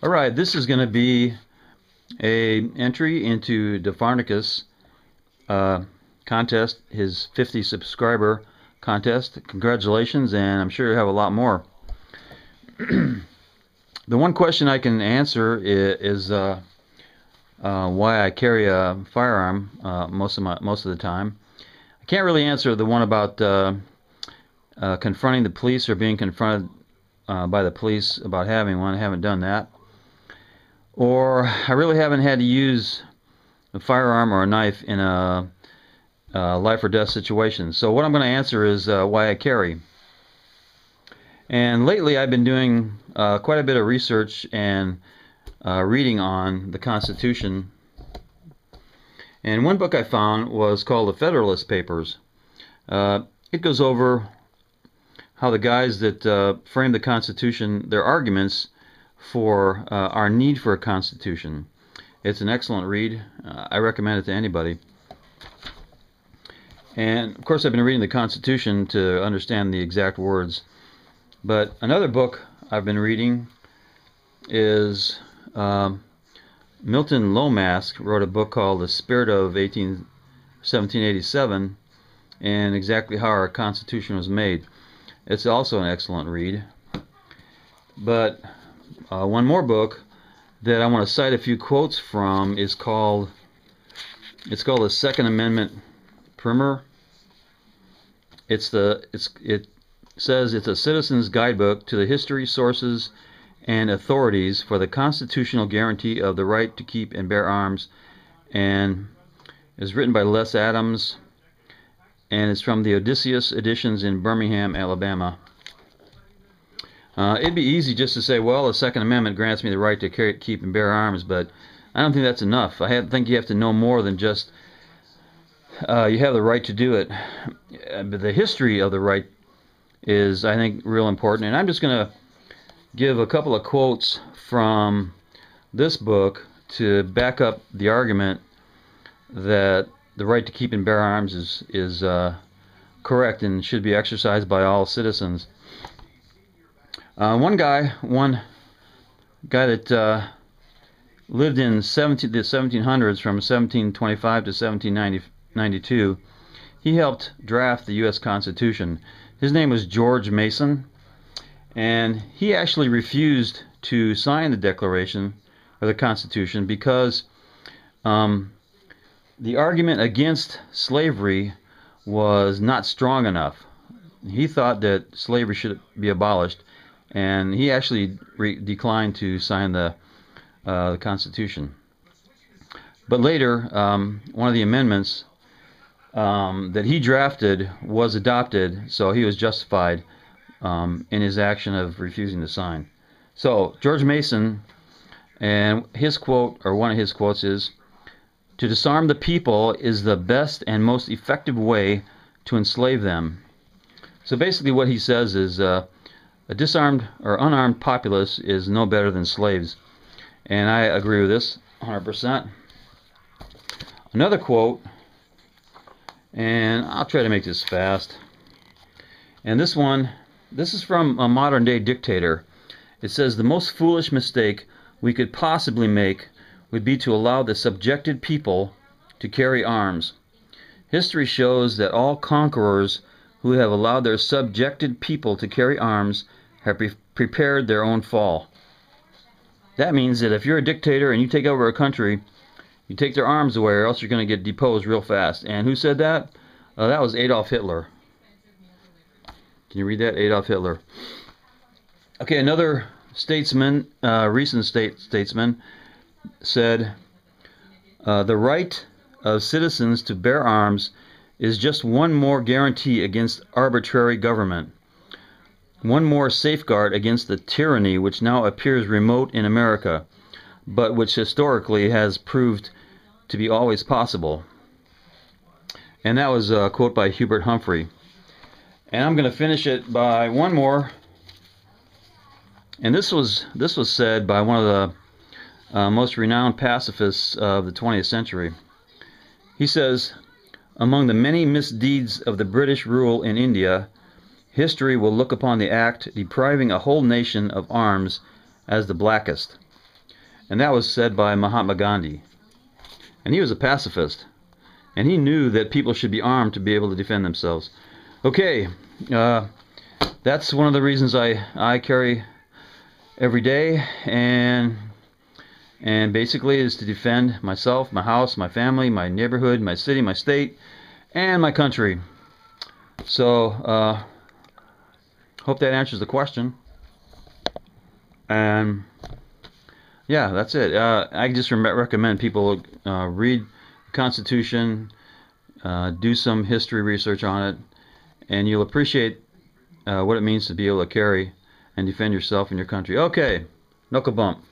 Alright, this is going to be a entry into Dafarnakis contest, his 50 subscriber contest. Congratulations, and I'm sure you have a lot more. The one question I can answer is why I carry a firearm most of the time. I can't really answer the one about confronting the police or being confronted by the police about having one. I haven't done that. Or I really haven't had to use a firearm or a knife in a life or death situation. So what I'm going to answer is why I carry. And lately I've been doing quite a bit of research and reading on the Constitution. And one book I found was called The Federalist Papers. It goes over how the guys that framed the Constitution, their arguments for our need for a Constitution. It's an excellent read. I recommend it to anybody. And of course I've been reading the Constitution to understand the exact words. But another book I've been reading is Milton Lomask wrote a book called The Spirit of 1787 and exactly how our Constitution was made. It's also an excellent read. But one more book that I want to cite a few quotes from is called the Second Amendment Primer. It says it's a citizen's guidebook to the history, sources, and authorities for the constitutional guarantee of the right to keep and bear arms, and is written by Les Adams, and it's from the Odysseus editions in Birmingham, Alabama. It'd be easy just to say, well, the Second Amendment grants me the right to keep and bear arms, but I don't think that's enough. I think you have to know more than just you have the right to do it. But the history of the right is, I think, real important. And I'm just going to give a couple of quotes from this book to back up the argument that the right to keep and bear arms is correct and should be exercised by all citizens. One guy that lived in the 1700s from 1725 to 1792, he helped draft the U.S. Constitution. His name was George Mason, and he actually refused to sign the Declaration or the Constitution because the argument against slavery was not strong enough. He thought that slavery should be abolished, and he actually declined to sign the Constitution. But later, one of the amendments that he drafted was adopted, so he was justified in his action of refusing to sign. So George Mason, and his quote, or one of his quotes, is, "To disarm the people is the best and most effective way to enslave them." So basically what he says is a disarmed or unarmed populace is no better than slaves. And I agree with this 100%. Another quote, and I'll try to make this fast. And this is from a modern day dictator. It says, "The most foolish mistake we could possibly make would be to allow the subjected people to carry arms. History shows that all conquerors who have allowed their subjected people to carry arms have prepared their own fall." That means that if you're a dictator and you take over a country, you take their arms away, or else you're going to get deposed real fast. And who said that? That was Adolf Hitler. Can you read that? Adolf Hitler. Okay, another statesman, recent statesman, said, "The right of citizens to bear arms is just one more guarantee against arbitrary government, one more safeguard against the tyranny which now appears remote in America, but which historically has proved to be always possible." And that was a quote by Hubert Humphrey. And I'm going to finish it by one more. And this was said by one of the most renowned pacifists of the 20th century. He says, "Among the many misdeeds of the British rule in India, history will look upon the act depriving a whole nation of arms as the blackest. and that was said by Mahatma Gandhi. And he was a pacifist, and he knew that people should be armed to be able to defend themselves. Okay, that's one of the reasons I carry every day, and basically is to defend myself, my house, my family, my neighborhood, my city, my state, and my country. So hope that answers the question. And yeah, that's it. I just recommend people read the Constitution, do some history research on it, and you'll appreciate what it means to be able to carry and defend yourself and your country. Okay, knuckle bump.